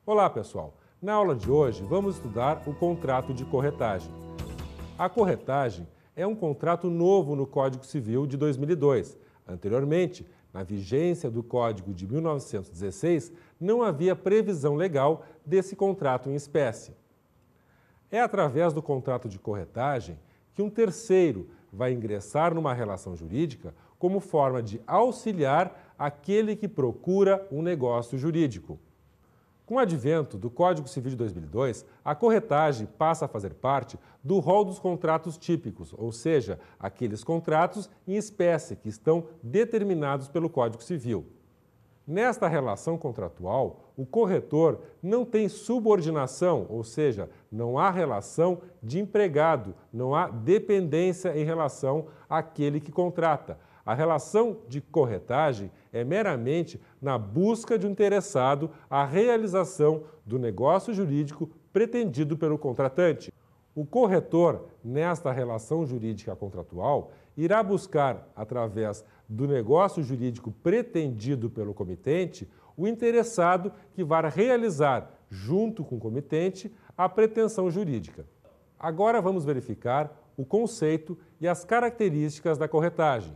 Olá, pessoal! Na aula de hoje, vamos estudar o contrato de corretagem. A corretagem é um contrato novo no Código Civil de 2002. Anteriormente, na vigência do Código de 1916, não havia previsão legal desse contrato em espécie. É através do contrato de corretagem que um terceiro vai ingressar numa relação jurídica como forma de auxiliar aquele que procura um negócio jurídico. Com o advento do Código Civil de 2002, a corretagem passa a fazer parte do rol dos contratos típicos, ou seja, aqueles contratos em espécie que estão determinados pelo Código Civil. Nesta relação contratual, o corretor não tem subordinação, ou seja, não há relação de empregado, não há dependência em relação àquele que contrata. A relação de corretagem é meramente na busca de um interessado à realização do negócio jurídico pretendido pelo contratante. O corretor, nesta relação jurídica contratual, irá buscar, através do negócio jurídico pretendido pelo comitente, o interessado que vai realizar, junto com o comitente, a pretensão jurídica. Agora vamos verificar o conceito e as características da corretagem.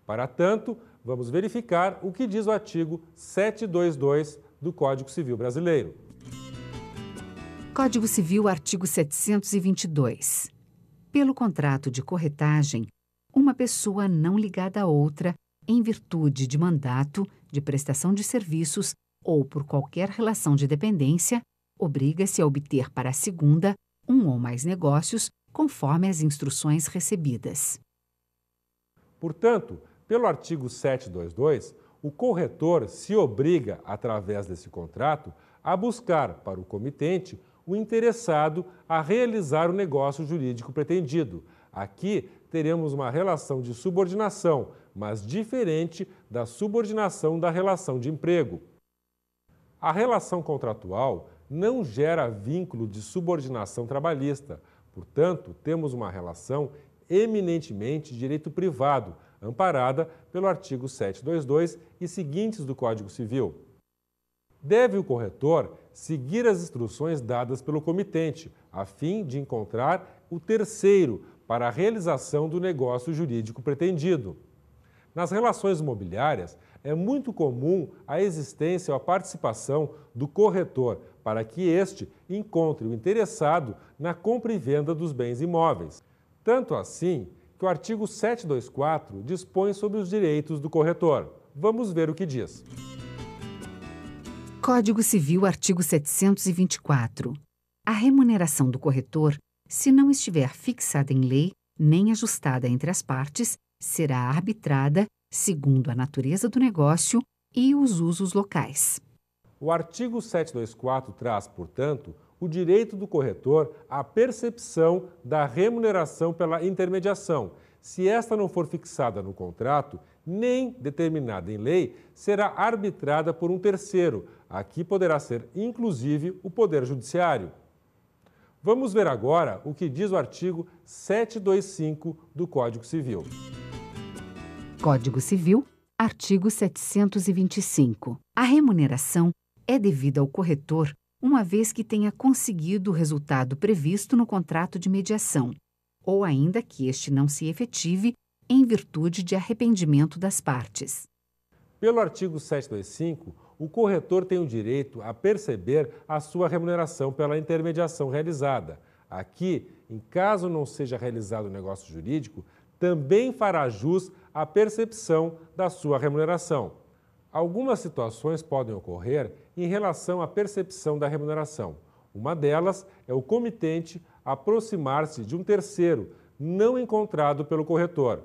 Para tanto, vamos verificar o que diz o artigo 722 do Código Civil Brasileiro. Código Civil, artigo 722. Pelo contrato de corretagem, uma pessoa não ligada a outra, em virtude de mandato, de prestação de serviços ou por qualquer relação de dependência, obriga-se a obter para a segunda um ou mais negócios, conforme as instruções recebidas. Portanto, pelo artigo 722, o corretor se obriga, através desse contrato, a buscar para o comitente o interessado a realizar o negócio jurídico pretendido. Aqui teremos uma relação de subordinação, mas diferente da subordinação da relação de emprego. A relação contratual não gera vínculo de subordinação trabalhista, portanto, temos uma relação eminentemente de direito privado, amparada pelo artigo 722 e seguintes do Código Civil. Deve o corretor seguir as instruções dadas pelo comitente, a fim de encontrar o terceiro para a realização do negócio jurídico pretendido. Nas relações imobiliárias, é muito comum a existência ou a participação do corretor para que este encontre o interessado na compra e venda dos bens imóveis. Tanto assim que o artigo 724 dispõe sobre os direitos do corretor. Vamos ver o que diz. Código Civil, artigo 724. A remuneração do corretor, se não estiver fixada em lei, nem ajustada entre as partes, será arbitrada segundo a natureza do negócio e os usos locais. O artigo 724 traz, portanto, o direito do corretor à percepção da remuneração pela intermediação. Se esta não for fixada no contrato, nem determinada em lei, será arbitrada por um terceiro. Aqui poderá ser, inclusive, o Poder Judiciário. Vamos ver agora o que diz o artigo 725 do Código Civil. Código Civil, artigo 725. A remuneração é devida ao corretor uma vez que tenha conseguido o resultado previsto no contrato de mediação, ou ainda que este não se efetive em virtude de arrependimento das partes. Pelo artigo 725, o corretor tem o direito a perceber a sua remuneração pela intermediação realizada. Aqui, em caso não seja realizado o negócio jurídico, também fará jus à percepção da sua remuneração. Algumas situações podem ocorrer em relação à percepção da remuneração. Uma delas é o comitente aproximar-se de um terceiro, não encontrado pelo corretor.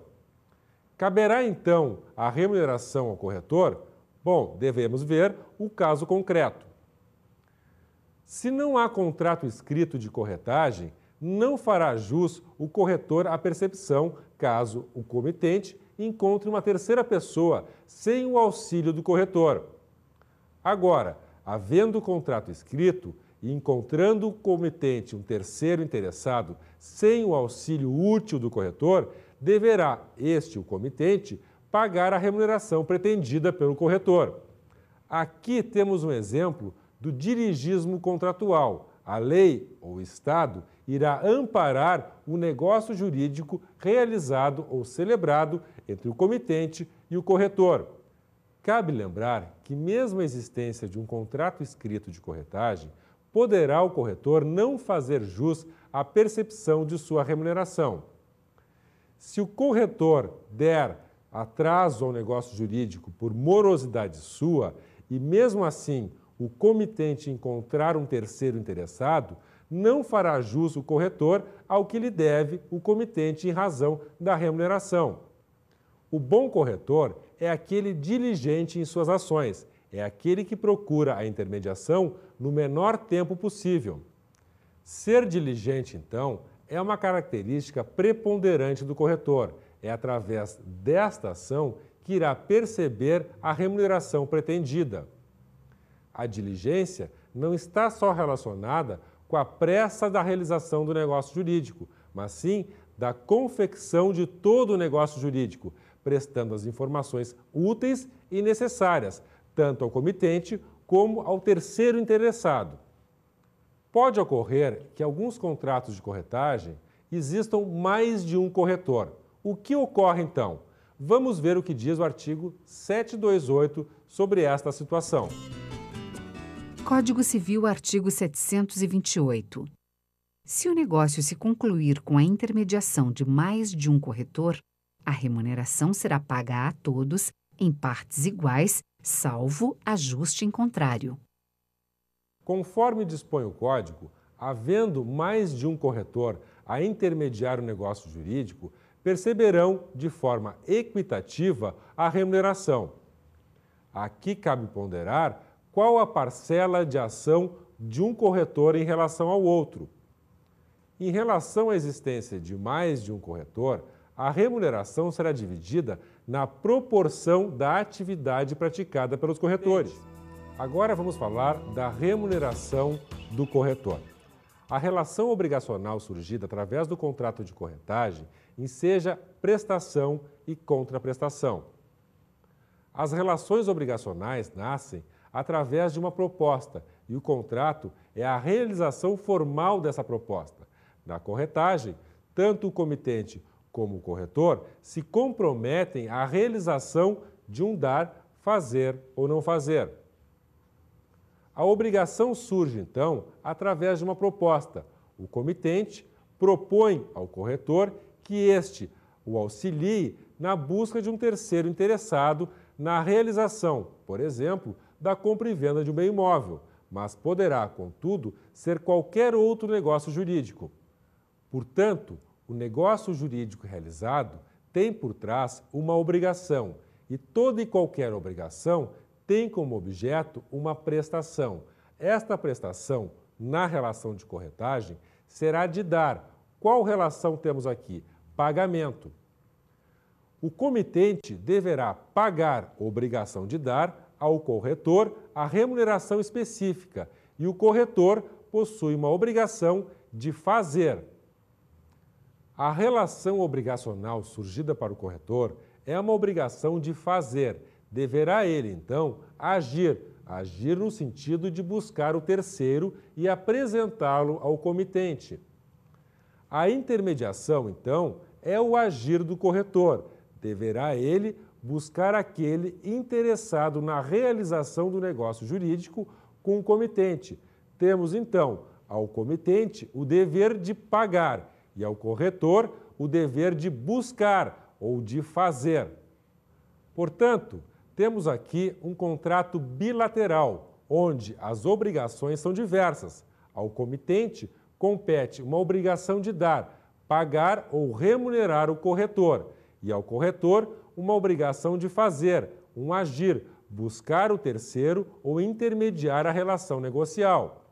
Caberá, então, a remuneração ao corretor? Bom, devemos ver o caso concreto. Se não há contrato escrito de corretagem, não fará jus o corretor à percepção caso o comitente encontre uma terceira pessoa sem o auxílio do corretor. Agora, havendo o contrato escrito e encontrando o comitente um terceiro interessado sem o auxílio útil do corretor, deverá este, o comitente, pagar a remuneração pretendida pelo corretor. Aqui temos um exemplo do dirigismo contratual. A lei ou Estado irá amparar o negócio jurídico realizado ou celebrado entre o comitente e o corretor. Cabe lembrar que, mesmo a existência de um contrato escrito de corretagem, poderá o corretor não fazer jus à percepção de sua remuneração. Se o corretor der atraso ao negócio jurídico por morosidade sua e, mesmo assim, o comitente encontrar um terceiro interessado, não fará jus o corretor ao que lhe deve o comitente em razão da remuneração. O bom corretor é aquele diligente em suas ações, é aquele que procura a intermediação no menor tempo possível. Ser diligente, então, é uma característica preponderante do corretor. É através desta ação que irá perceber a remuneração pretendida. A diligência não está só relacionada com a pressa da realização do negócio jurídico, mas sim da confecção de todo o negócio jurídico, prestando as informações úteis e necessárias, tanto ao comitente como ao terceiro interessado. Pode ocorrer que alguns contratos de corretagem existam mais de um corretor. O que ocorre então? Vamos ver o que diz o artigo 728 sobre esta situação. Código Civil, artigo 728. Se o negócio se concluir com a intermediação de mais de um corretor, a remuneração será paga a todos em partes iguais, salvo ajuste em contrário. Conforme dispõe o Código, havendo mais de um corretor a intermediar o negócio jurídico, perceberão de forma equitativa a remuneração. Aqui cabe ponderar qual a parcela de ação de um corretor em relação ao outro. Em relação à existência de mais de um corretor, a remuneração será dividida na proporção da atividade praticada pelos corretores. Agora vamos falar da remuneração do corretor. A relação obrigacional surgida através do contrato de corretagem enseja prestação e contraprestação. As relações obrigacionais nascem através de uma proposta e o contrato é a realização formal dessa proposta. Na corretagem, tanto o comitente como o corretor se comprometem à realização de um dar, fazer ou não fazer. A obrigação surge, então, através de uma proposta. O comitente propõe ao corretor que este o auxilie na busca de um terceiro interessado na realização, por exemplo, da compra e venda de um bem imóvel, mas poderá, contudo, ser qualquer outro negócio jurídico. Portanto, o negócio jurídico realizado tem por trás uma obrigação e toda e qualquer obrigação tem como objeto uma prestação. Esta prestação, na relação de corretagem, será de dar. Qual relação temos aqui? Pagamento. O comitente deverá pagar a obrigação de dar ao corretor a remuneração específica e o corretor possui uma obrigação de fazer. A relação obrigacional surgida para o corretor é uma obrigação de fazer. Deverá ele, então, agir no sentido de buscar o terceiro e apresentá-lo ao comitente. A intermediação, então, é o agir do corretor. Deverá ele buscar aquele interessado na realização do negócio jurídico com o comitente. Temos, então, ao comitente o dever de pagar e ao corretor o dever de buscar ou de fazer. Portanto, temos aqui um contrato bilateral, onde as obrigações são diversas. Ao comitente compete uma obrigação de dar, pagar ou remunerar o corretor, e ao corretor uma obrigação de fazer, um agir, buscar o terceiro ou intermediar a relação negocial.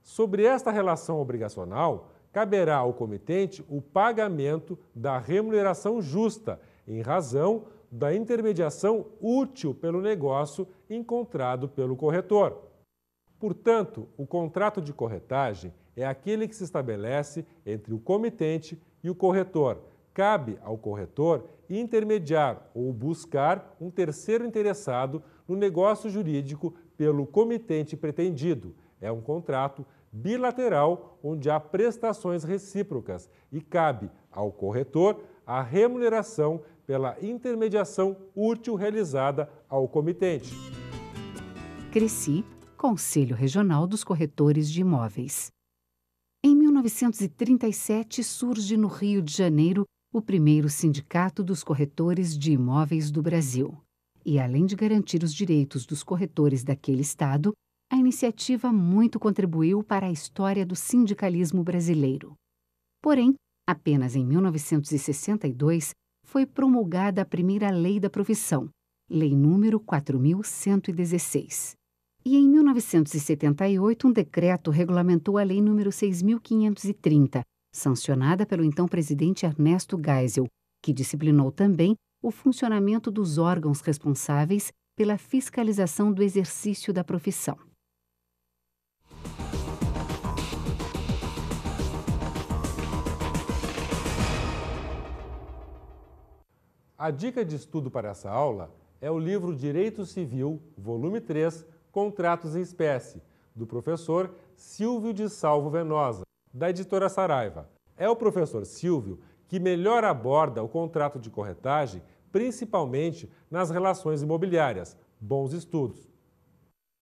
Sobre esta relação obrigacional, caberá ao comitente o pagamento da remuneração justa, em razão da intermediação útil pelo negócio encontrado pelo corretor. Portanto, o contrato de corretagem é aquele que se estabelece entre o comitente e o corretor. Cabe ao corretor intermediar ou buscar um terceiro interessado no negócio jurídico pelo comitente pretendido. É um contrato bilateral onde há prestações recíprocas e cabe ao corretor a remuneração pela intermediação útil realizada ao comitente. Cresci, Conselho Regional dos Corretores de Imóveis. Em 1937 surge no Rio de Janeiro o primeiro Sindicato dos Corretores de Imóveis do Brasil. E, além de garantir os direitos dos corretores daquele estado, a iniciativa muito contribuiu para a história do sindicalismo brasileiro. Porém, apenas em 1962 foi promulgada a primeira lei da profissão, Lei número 4.116. E em 1978, um decreto regulamentou a Lei número 6.530, sancionada pelo então presidente Ernesto Geisel, que disciplinou também o funcionamento dos órgãos responsáveis pela fiscalização do exercício da profissão. A dica de estudo para essa aula é o livro Direito Civil, volume 3, Contratos em Espécie, do professor Silvio de Salvo Venosa, da editora Saraiva. É o professor Silvio que melhor aborda o contrato de corretagem, principalmente nas relações imobiliárias. Bons estudos!